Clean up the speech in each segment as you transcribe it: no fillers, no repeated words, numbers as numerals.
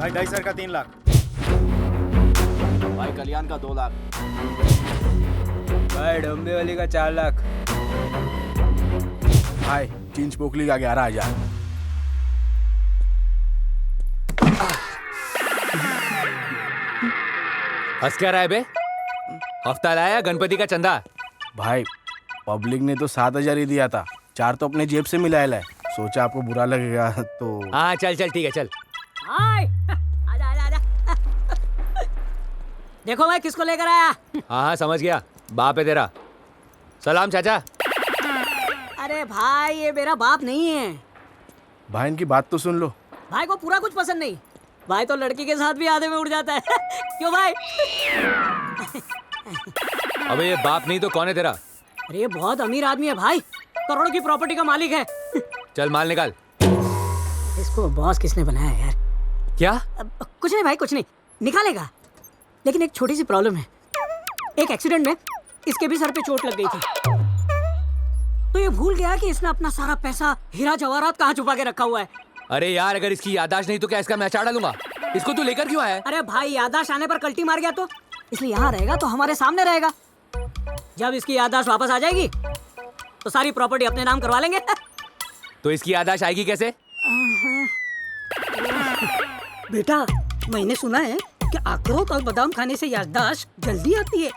भाई 2.5 का 3 लाख। भाई कल्याण का 2 लाख। भाई डोंबिवली का 4 लाख। भाई चिंच पोकली का 11,000। हंस क्या रहा है बे? हफ्ता लाया गणपति का चंदा। भाई पब्लिक ने तो 7,000 ही दिया था, 4 तो अपने जेब से मिलाया है। सोचा आपको बुरा लगेगा तो। हाँ चल चल ठीक है चल। हाय आजा आजा आजा। देखो मैं किसको लेकर आया। हाँ हाँ समझ गया, बाप है तेरा। सलाम चाचा। अरे भाई ये मेरा बाप नहीं है। भाई इनकी बात तो सुन लो। भाई को पूरा कुछ पसंद नहीं। भाई तो लड़की के साथ भी आधे में उड़ जाता है। क्यों भाई? अबे ये बाप नहीं तो कौन है तेरा? अरे ये बहुत अमीर आदमी है भाई, करोड़ों की प्रॉपर्टी का मालिक है। चल माल निकाल। इसको बॉस किसने बनाया यार? क्या? कुछ नहीं भाई कुछ नहीं, निकालेगा। लेकिन एक छोटी सी प्रॉब्लम है, एक एक्सीडेंट में इसके भी सर पे चोट लग गई थी, तो ये भूल गया कि इसने अपना सारा पैसा हीरा जवाहरात कहाँ छुपा के रखा हुआ है। अरे यार अगर इसकी याददाश्त नहीं तो क्या इसका मैं अचार डालूंगा? इसको तू लेकर क्यों आया? अरे भाई याददाश्त आने पर कल्टी मार गया तो इसलिए यहाँ रहेगा, तो हमारे सामने रहेगा। जब इसकी याददाश्त वापस आ जाएगी तो सारी प्रॉपर्टी अपने नाम करवा लेंगे। तो इसकी याददाश्त आएगी कैसे? बेटा मैंने सुना है कि अखरोट और बादाम खाने से याददाश्त जल्दी आती है।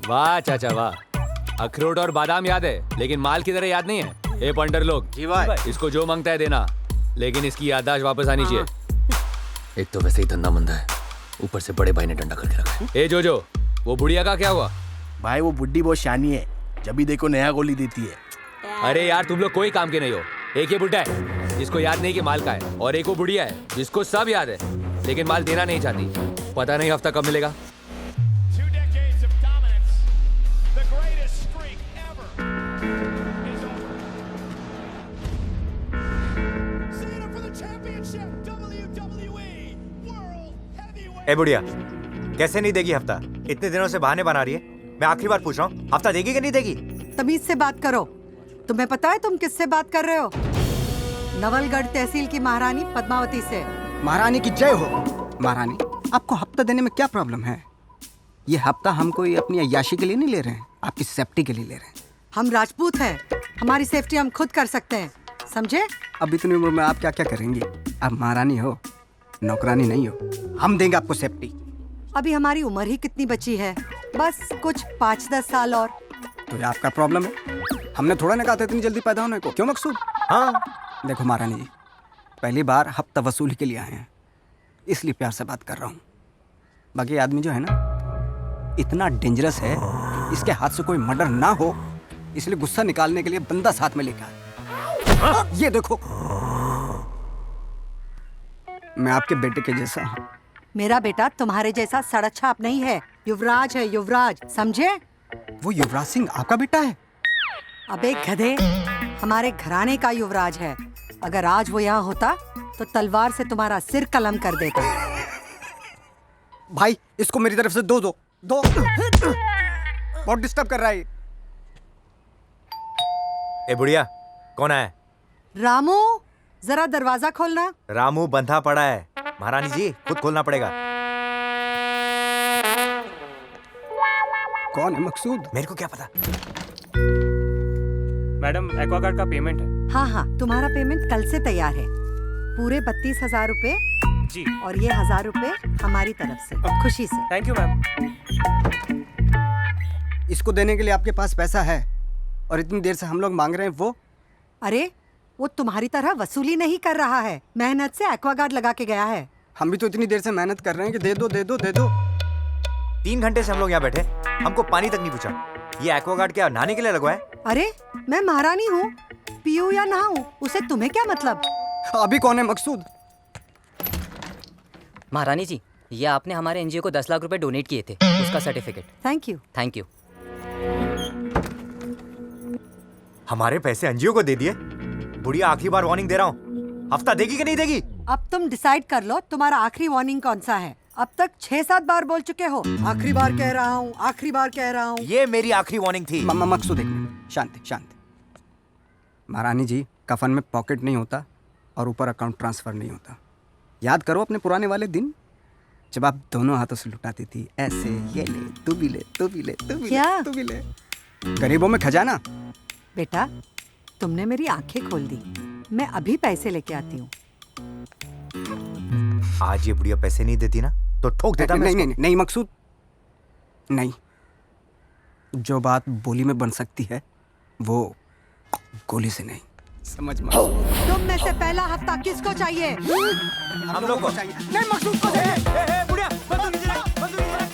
वाह चाचा वाह, अखरोट और बादाम याद है लेकिन माल की तरह याद नहीं है। ए पंडर लोग जी भाई। इसको जो मांगता है देना, लेकिन इसकी याददाश्त वापस आनी चाहिए। एक तो वैसे ही धंधा मंदा है, ऊपर से बड़े भाई ने डंडा करके रखा है। ए जो वो बुढ़िया का क्या हुआ? भाई वो बुड्ढी बहुत शानी है, जब भी देखो नया गोली देती है। अरे यार तुम लोग कोई काम के नहीं हो। एक ये बुढ़ा है जिसको याद नहीं कि माल का है, और एक वो बुढ़िया है जिसको सब याद है लेकिन माल देना नहीं चाहती। पता नहीं हफ्ता कब मिलेगा। ए बुढ़िया, कैसे नहीं देगी हफ्ता? इतने दिनों से बहाने बना रही है। मैं आखिरी बार पूछ रहा हूँ, हफ्ता देगी कि नहीं देगी? तमीज से बात करो। तुम्हें पता है तुम किससे बात कर रहे हो? नवलगढ़ तहसील की महारानी पद्मावती से। महारानी की जय हो। महारानी, आपको हफ्ता देने में क्या प्रॉब्लम है? ये हफ्ता हम कोई अपनी अय्याशी के लिए नहीं ले रहे हैं, आपकी सेफ्टी के लिए ले रहे हैं। हम राजपूत हैं, हमारी सेफ्टी हम खुद कर सकते हैं, समझे? अब इतनी उम्र में आप क्या क्या करेंगी? आप महारानी हो, नौकरानी नहीं हो। हम देंगे आपको सेफ्टी। अभी हमारी उम्र ही कितनी बची है, बस कुछ 5-10 साल और। तो ये आपका प्रॉब्लम है। हमने थोड़ा ना कहा था इतनी जल्दी पैदा होने को। क्यों मकसूद? हाँ देखो महारानी जी, पहली बार हफ्ता वसूली के लिए आए हैं, इसलिए प्यार से बात कर रहा हूँ। बाकी आदमी जो है ना इतना डेंजरस है, इसके हाथ से कोई मर्डर ना हो, इसलिए गुस्सा निकालने के लिए बंदा साथ में लेकर आया। ये देखो, मैं आपके बेटे के जैसा हूँ। मेरा बेटा तुम्हारे जैसा सड़क छाप नहीं है, युवराज है, युवराज, समझे? वो युवराज सिंह आपका बेटा है? अबे गधे, हमारे घराने का युवराज है। अगर आज वो यहाँ होता तो तलवार से तुम्हारा सिर कलम कर देता। भाई इसको मेरी तरफ से दो। बहुत डिस्टर्ब कर रहा है। ए बुढ़िया, कौन आया? रामू, जरा दरवाजा खोलना। रामू बंधा पड़ा है, महारानी जी खुद खोलना पड़ेगा। कौन है मकसूद? मेरे को क्या पता। मैडम एक्वागार्ड का पेमेंट है। हाँ हाँ, तुम्हारा पेमेंट कल से तैयार है। पूरे 32,000 रुपए जी। और ये 1,000 रुपए हमारी तरफ से, खुशी से। Thank you ma'am. इसको देने के लिए आपके पास पैसा है और इतनी देर से हम लोग मांग रहे हैं वो? अरे वो तुम्हारी तरह वसूली नहीं कर रहा है, मेहनत से एक्वागार्ड लगा के गया है। हम भी तो इतनी देर से मेहनत कर रहे हैं कि दे दो। 3 घंटे से हम लोग यहाँ बैठे, हमको पानी तक नहीं पूछा। ये एक्वागार्ड क्या नहाने के लिए लगवाए? अरे मैं महारानी हूँ, पीऊँ या नहाऊं उसे तुम्हें क्या मतलब? अभी कौन है मकसूद? महारानी जी, ये आपने हमारे एनजीओ को 10 लाख रुपए डोनेट किए थे, उसका certificate. Thank you. Thank you. हमारे पैसे एनजीओ को दे दिए? बुढ़िया आखिरी बार वार्निंग दे रहा हूँ, हफ्ता देगी कि नहीं देगी? अब तुम डिसाइड कर लो तुम्हारा आखिरी वार्निंग कौन सा है। अब तक 6-7 बार बोल चुके हो, आखिरी बार कह रहा हूँ, आखिरी बार कह रहा हूँ। ये मेरी आखिरी वार्निंग थी। मकसूद एक मिनट, शांति। महारानी जी, कफन में पॉकेट नहीं होता और ऊपर अकाउंट ट्रांसफर नहीं होता। याद करो अपने पुराने वाले दिन, जब आप दोनों हाथों से लुटाती थी ऐसे, ये ले, तू भी ले, तू भी ले, तू भी ले, क्या? तू भी ले। गरीबों में खजाना। बेटा, तुमने मेरी आंखें खोल दी। मैं अभी पैसे लेके आती हूँ। आज ये बुढ़िया पैसे नहीं देती ना तो ठोक देता मैं नहीं इसको। नहीं नहीं मकसूद, नहीं। जो बात बोली में बन सकती है वो गोली से नहीं, समझ में। तुम में से पहला हफ्ता किसको चाहिए? हम लोग को चाहिए। नहीं मकसूद को दे। बुढ़िया बंदूक नीचे रख, बंदूक नीचे रख।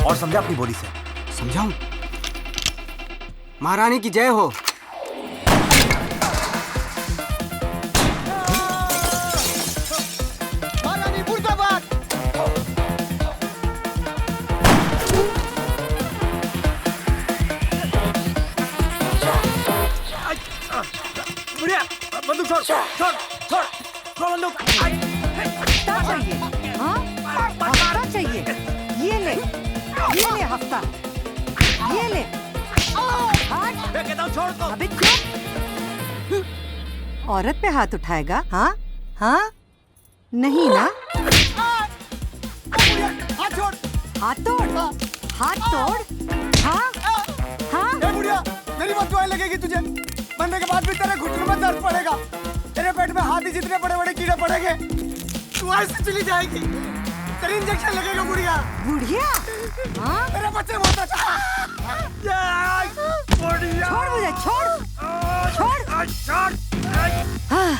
और समझा अपनी बोली से। समझाऊं? महारानी की जय हो। महारानी मुर्दाबाद। बुढ़िया बंदूक छोड़ छोड़ छोड़ छोड़ बंदूक। हफ्ता चाहिए? हाँ? हफ्ता चाहिए? ये ले हफ्ता, ये ले। हट। मैं कहता हूँ छोड़ दो। अबे चुप। औरत पे हाथ उठाएगा? हाँ हाँ, नहीं ना? हाथ छोड़। हाथ तोड़, हाथ तोड़। हाँ हाँ। ए बुढ़िया, मेरी बात दुआएं लगेगी तुझे। मरने के बाद भी तेरे घुटनों में दर्द पड़ेगा। तेरे पेट में हाथी जितने बड़े बड़े कीड़े पड़ेंगे। तू ऐसे चली जाएगी। तेरे इंजेक्शन लगेगा बुढ़िया। बुढ़िया? हाँ? तेरे बच्चे बहुत अच्छा। बुढ़िया। छोड़ मुझे, छोड़, छोड़। छोड़। हाँ।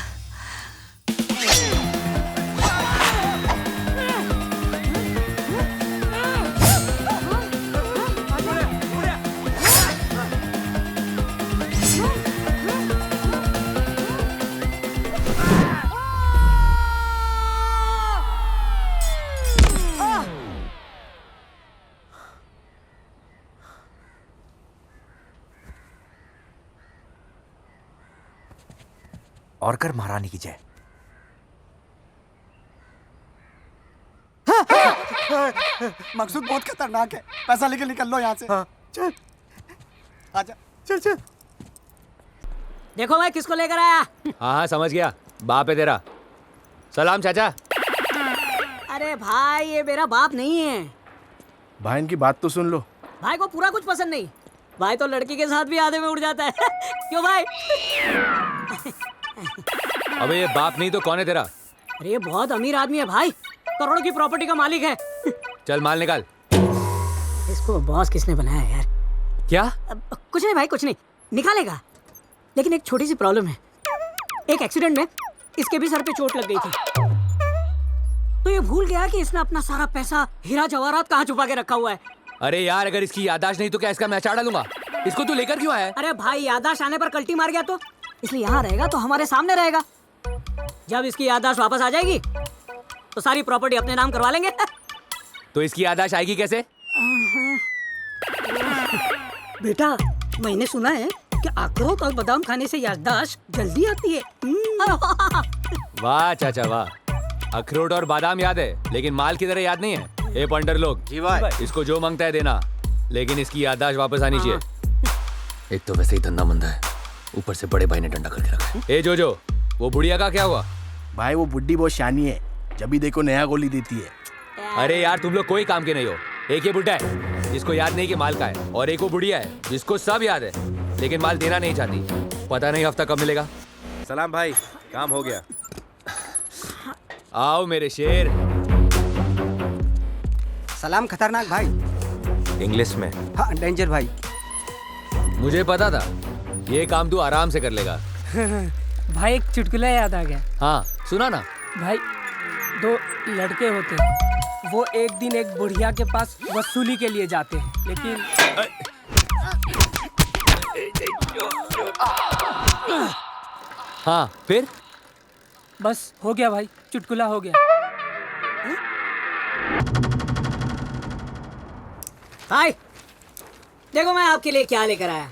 और कर महारानी की जय। मकसूद बहुत खतरनाक है। पैसा लेके निकल लो यहाँ से। हाँ। चल आजा, चल चल। देखो भाई किसको लेकर आया। हाँ हाँ समझ गया, बाप है तेरा। सलाम चाचा। अरे भाई ये मेरा बाप नहीं है। भाई इनकी बात तो सुन लो। भाई को पूरा कुछ पसंद नहीं। भाई तो लड़की के साथ भी आधे में उड़ जाता है। क्यों भाई? अबे ये बाप नहीं तो कौन है तेरा? अरे ये बहुत अमीर आदमी है भाई, करोड़ों की प्रॉपर्टी का मालिक है। चल माल निकाल। इसको बॉस किसने बनाया यार? क्या? कुछ नहीं भाई, कुछ नहीं, निकालेगा। लेकिन एक छोटी सी प्रॉब्लम है। एक एक्सीडेंट में इसके भी सर पे चोट लग गई थी, तो ये भूल गया कि इसने अपना सारा पैसा, हीरा जवाहरात कहाँ छुपा के रखा हुआ है। अरे यार अगर इसकी याददाश्त नहीं तो क्या इसका मैं अचार डालूंगा? इसको तू लेकर क्यों आया है? अरे भाई याददाश्त आने पर कल्टी मार गया तो इसलिए यहाँ रहेगा, तो हमारे सामने रहेगा। जब इसकी याददाश्त वापस आ जाएगी तो सारी प्रॉपर्टी अपने नाम करवा लेंगे। तो इसकी याददाश्त आएगी कैसे? बेटा मैंने सुना है कि अखरोट और बादाम खाने से याददाश्त जल्दी आती है। वाह चाचा वाह, अखरोट और बादाम याद है लेकिन माल की तरह याद नहीं है। ए पंडर लोग, जी भाई। इसको जो मांगता है देना, लेकिन इसकी याददाश्त वापस आनी चाहिए। एक तो वैसे ही धंधा मंदा है, ऊपर से बड़े भाई ने डंडा करके रखा है। ए जो वो बुढ़िया का क्या हुआ? भाई वो बुड्ढी बहुत शानी है, जब भी देखो नया गोली देती है। अरे यार तुम लोग कोई काम के नहीं हो। एक ये बुढ़ा है जिसको याद नहीं कि माल का है, और एक वो बुढ़िया है जिसको सब याद है लेकिन माल देना नहीं चाहती। पता नहीं हफ्ता कब मिलेगा। सलाम भाई, काम हो गया। आओ मेरे शेर। सलाम खतरनाक भाई। इंग्लिश में। हाँ डेंजर भाई। मुझे पता था ये काम तू आराम से कर लेगा। भाई एक चुटकुला याद आ गया। हाँ सुना ना। भाई दो लड़के होते हैं, वो एक दिन एक बुढ़िया के पास वसूली के लिए जाते हैं, लेकिन हाँ फिर? बस हो गया भाई, चुटकुला हो गया। भाई देखो मैं आपके लिए क्या लेकर आया।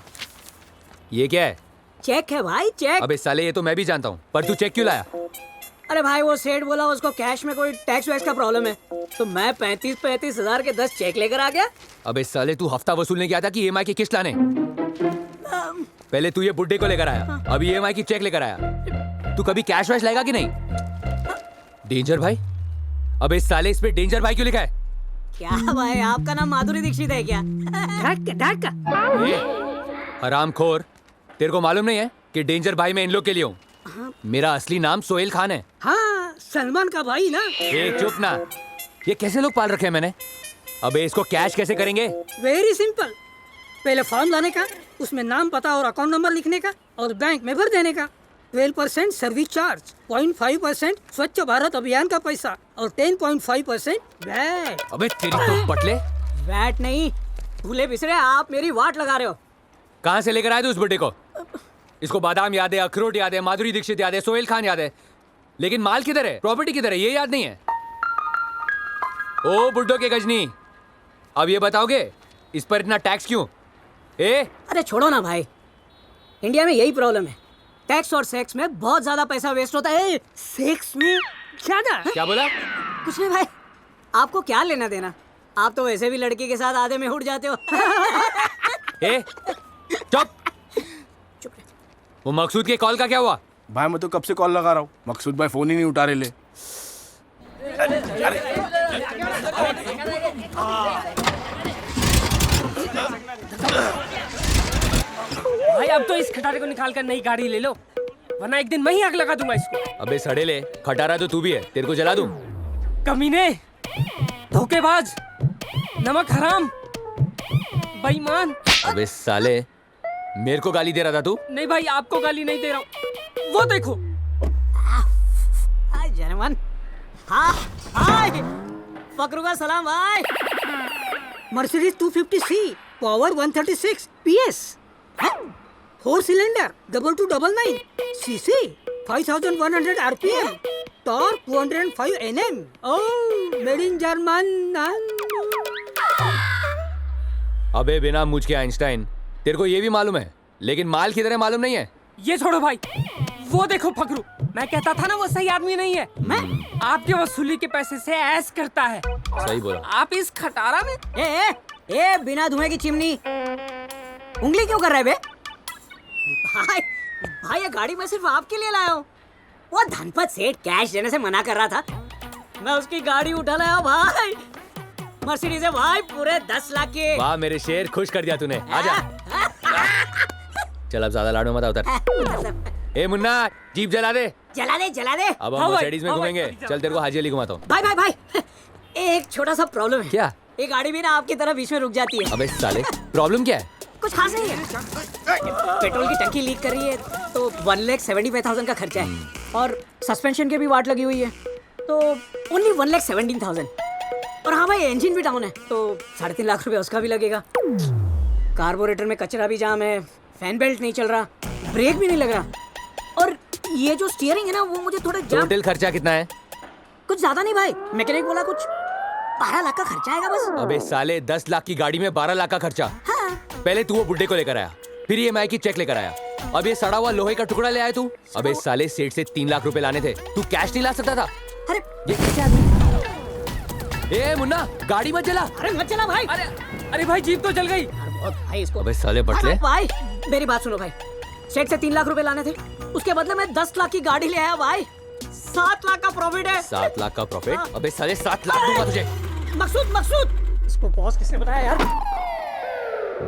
ये क्या है? चेक है भाई, चेक। अबे साले ये तो मैं भी जानता हूँ, पर तू चेक क्यों लाया? अरे भाई वो सेठ बोला उसको कैश में कोई टैक्स वैक्स का प्रॉब्लम है, तो मैं 35 हजार के 10 चेक लेकर आ गया। अबे साले तू हफ्ता वसूलने गया था कि ईएमआई की किस्त लाने? पहले तू ये बुड्ढे को लेकर आया, अभी ईएमआई की चेक लेकर आया। तू कभी कैश वैश लाएगा कि नहीं? डेंजर भाई? अबे साले इस पे डेंजर भाई क्यों लिखा है? क्या भाई आपका नाम माधुरी दीक्षित है क्या? हरामखोर, तेरे को मालूम नहीं है कि डेंजर भाई मैं इन लोग के लिए हूँ? मेरा असली नाम सोहेल खान है। हाँ, सलमान का भाई ना। ए चुप ना, ये कैसे लोग पाल रखे हैं मैंने? अबे इसको कैश कैसे करेंगे? वेरी सिंपल, पहले फॉर्म लाने का, उसमें नाम पता और अकाउंट नंबर लिखने का और बैंक में भर देने का। 12% सर्विस चार्ज, 0.5% स्वच्छ भारत अभियान का पैसा और 10.5% वैट। अबे तेरी तो पटले, वैट नहीं, भूले बिसरे आप मेरी वाट लगा रहे हो। कहाँ से लेकर आए थे उस बुड्ढे को? इसको बादाम याद है, अखरोट याद है, माधुरी दीक्षित याद है, सोहेल खान याद है, लेकिन माल किधर है, प्रॉपर्टी किधर है, ये याद नहीं है। ओ बुड्ढो के गजनी, अब ये बताओगे इस पर इतना टैक्स क्यों? अरे छोड़ो ना भाई, इंडिया में यही प्रॉब्लम है, टैक्स और सेक्स में बहुत ज्यादा पैसा वेस्ट होता है। सेक्स में ज्यादा? क्या बोला? कुछ नहीं भाई, आपको क्या लेना देना, आप तो वैसे भी लड़की के साथ आधे में उठ जाते हो। चुप। वो मकसूद के कॉल का क्या हुआ? भाई मैं तो कब से कॉल लगा रहा हूँ, मकसूद भाई फोन ही नहीं उठा रहे ले। भाई अब तो इस खटारे को निकाल कर नई गाड़ी ले लो, वरना एक दिन मैं ही आग लगा दूंगा इसको। अबे सड़ेले, खटारा तो तू भी है, तेरे को जला दूं? कमीने, धोखेबाज, नमक हराम, बेईमान। अबे साले, मेरे को गाली दे रहा था तू? नहीं भाई, आपको गाली नहीं दे रहा हूँ, वो देखो। जनमन, हाँ भाई, फकरू का सलाम भाई। Mercedes 250C, power 136 PS, 4 cylinder, 2299 CC, 5100 RPM, torque 205 Nm, oh made in German. अबे बिना मुझ के आइंस्टाइन, तेरे को ये भी मालूम है, लेकिन माल किधर है मालूम नहीं है। ये छोड़ो भाई, वो देखो फकरू, मैं कहता था ना वो सही आदमी नहीं है। मैं आपके वसूली के पैसे से ऐश करता है। सही बोला। आप इस खटारा में ए बिना धुएं की चिमनी, उंगली क्यों कर रहे बे? भाई भाई ये गाड़ी मैं सिर्फ आपके लिए लाया हूँ। वो धनपत सेठ कैश देने से मना कर रहा था, मैं उसकी गाड़ी उठा लाया भाई। मर्सिडीज है भाई, पूरे 10 लाख की। वाह मेरे शेर, खुश कर दिया तूने, आजा। चल अब ज्यादा लाडो मत उतर। ए मुन्ना, जीप जला दे। जला दे जला दे। अब हम मर्सिडीज में घूमेंगे। चल तेरे को हाजी अली घुमाता हूँ। भाई भाई भाई, एक छोटा सा प्रॉब्लम है। क्या? ये गाड़ी भी ना आपकी तरह बीच में रुक जाती है। अबे साले, प्रॉब्लम क्या है? कुछ खास नहीं है, पेट्रोल की टंकी लीक कर रही है तो 1,75,000 का खर्चा है, और सस्पेंशन की भी वाट लगी हुई है तो ओनली 1,17,000। और हाँ भाई, इंजन भी डाउन है तो 3.5 लाख रुपए उसका भी लगेगा। कार्बोरेटर में कचरा भी जाम है, फैन बेल्ट नहीं चल रहा, ब्रेक भी नहीं लग रहा, और ये जो स्टीयरिंग है ना वो मुझे थोड़ा जाम। टोटल खर्चा कितना है? कुछ ज्यादा नहीं भाई, मैकेनिक बोला कुछ 12 लाख का खर्चा आएगा बस। अबे साले, 10 लाख की गाड़ी में 12 लाख का खर्चा। हाँ। पहले तू वो बुड्ढे को लेकर आया, फिर ईएमआई की चेक लेकर आया, अब ये सड़ा हुआ लोहे का टुकड़ा ले आया तू। अबे साले, सेठ से 3 लाख रुपए लाने थे, तू कैश नहीं ला सकता था? अरे ये कैसे आदमी? ए मुन्ना, गाड़ी मत जला। अरे मत चला भाई। अरे भाई जीप तो जल गई। भाई इसको। अबे साले बटले। भाई मेरी बात सुनो भाई, सेठ से 3 लाख रुपए लाने थे, उसके बदले में 10 लाख की गाड़ी ले आया भाई। 7 लाख का प्रॉफिट है। 7 लाख का प्रॉफिट? अबे साले, 7 लाख दूंगा तुझे। मकसूद, इसको बॉस किसने बताया यार?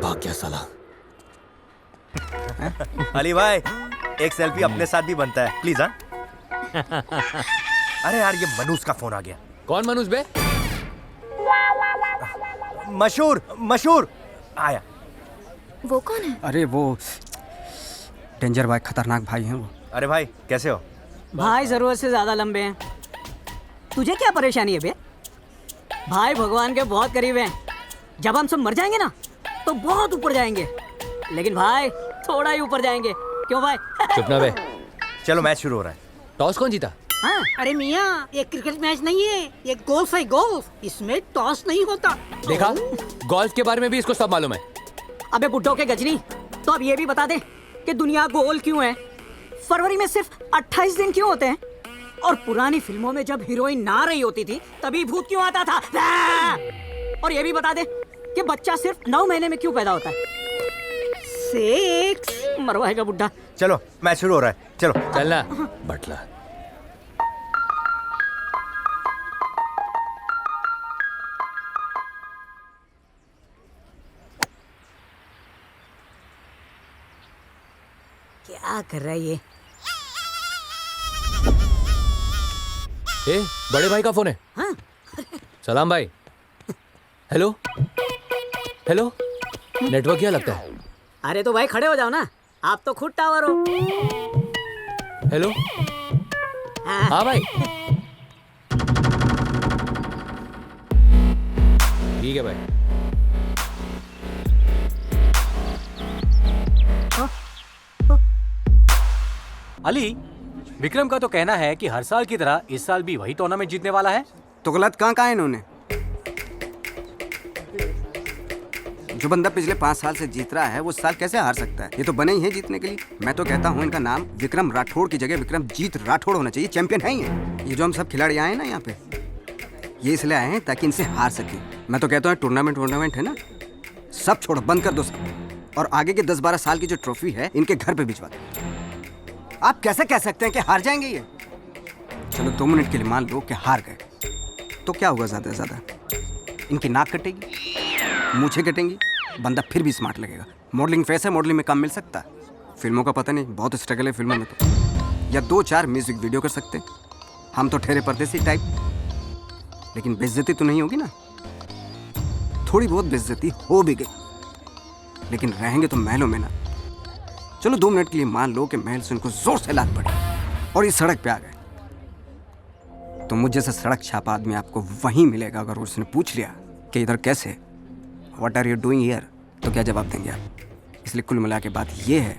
भाग गया साला। अली भाई, एक सेल्फी अपने साथ भी बनता है प्लीज। हाँ अरे यार, ये मनुष का फोन आ गया। कौन मनुष बे? मशहूर आया। वो कौन है? अरे वो डेंजर भाई, खतरनाक भाई हैं वो। अरे भाई कैसे हो? भाई जरूरत से ज्यादा लंबे हैं। तुझे क्या परेशानी है बे? भाई भगवान के बहुत करीब हैं। जब हम सब मर जाएंगे ना तो बहुत ऊपर जाएंगे, लेकिन भाई थोड़ा ही ऊपर जाएंगे। क्यों भाई? चुप ना बे। चलो मैच शुरू हो रहा है। टॉस कौन जीता? हाँ? अरे मियाँ, ये क्रिकेट मैच नहीं है, ये गोल्फ है, गोल्फ। इसमें टॉस नहीं होता। देखा, गोल्फ के बारे में भी इसको सब मालूम है। अबे बुड्ढों के गजनी, तो अब ये भी बता दे कि दुनिया गोल क्यों है, फरवरी में सिर्फ 28 दिन क्यों होते हैं, और पुरानी फिल्मों में जब हीरोइन ना रही होती थी तभी भूत क्यों आता था? और ये भी बता दे कि बच्चा सिर्फ 9 महीने में क्यों पैदा होता है? 6 मरवाएगा बुड्ढा। चलो मैच शुरू हो रहा है, चलो। चलना बटला। क्या कर रहा है ये? ए, बड़े भाई का फोन है। हाँ? सलाम भाई। हेलो हेलो, नेटवर्क क्या लगता है? अरे तो भाई खड़े हो जाओ ना, आप तो खुद टावर हो। हेलो, हाँ। हाँ भाई, ठीक है भाई। अली, विक्रम का तो कहना है कि हर साल की तरह इस साल भी वही टूर्नामेंट जीतने वाला है। तो गलत कहाँ कहा है इन्होंने? जो बंदा पिछले 5 साल से जीत रहा है वो इस साल कैसे हार सकता है? ये तो बने ही है जीतने के लिए। मैं तो कहता हूँ इनका नाम विक्रम राठौड़ की जगह विक्रमजीत राठौड़ होना चाहिए। चैंपियन है ये जो हम सब खिलाड़ी आए हैं ना यहाँ पे, ये इसलिए आए हैं ताकि इनसे हार सके। मैं तो कहता हूँ टूर्नामेंट है ना, सब छोड़ो, बंद कर दो सब, और आगे के 10-12 साल की जो ट्रॉफी है इनके घर पे भिजवा दो। आप कैसे कह सकते हैं कि हार जाएंगे ये? चलो 2 मिनट के लिए मान लो कि हार गए, तो क्या होगा? ज़्यादा से ज़्यादा इनकी नाक कटेगी, मूछें कटेंगी, बंदा फिर भी स्मार्ट लगेगा। मॉडलिंग फेस है, मॉडलिंग में काम मिल सकता है। फिल्मों का पता नहीं, बहुत स्ट्रगल है फिल्मों में तो। या 2-4 म्यूजिक वीडियो कर सकते हैं। हम तो ठहरे परदेसी टाइप, लेकिन बेइज्जती तो नहीं होगी ना? थोड़ी बहुत बेइज्जती हो भी गई, लेकिन रहेंगे तो महलों में ना। चलो 2 मिनट के लिए मान लो कि महल से उनको जोर से लात पड़ी और इस सड़क पे आ गए, तो मुझ जैसा सड़क छापा आदमी आपको वहीं मिलेगा। अगर उसने पूछ लिया कि इधर कैसे, what are you doing here, तो क्या जवाब देंगे आप? इसलिए कुल मिला के बात ये है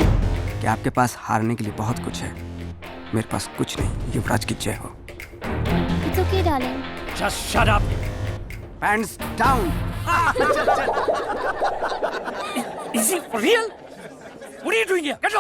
कि आपके पास हारने के लिए बहुत कुछ है, मेरे पास कुछ नहीं। युवराज की जय हो। It's okay, darling. Just shut up. Hands down. Is he for real? What are you doing here? Get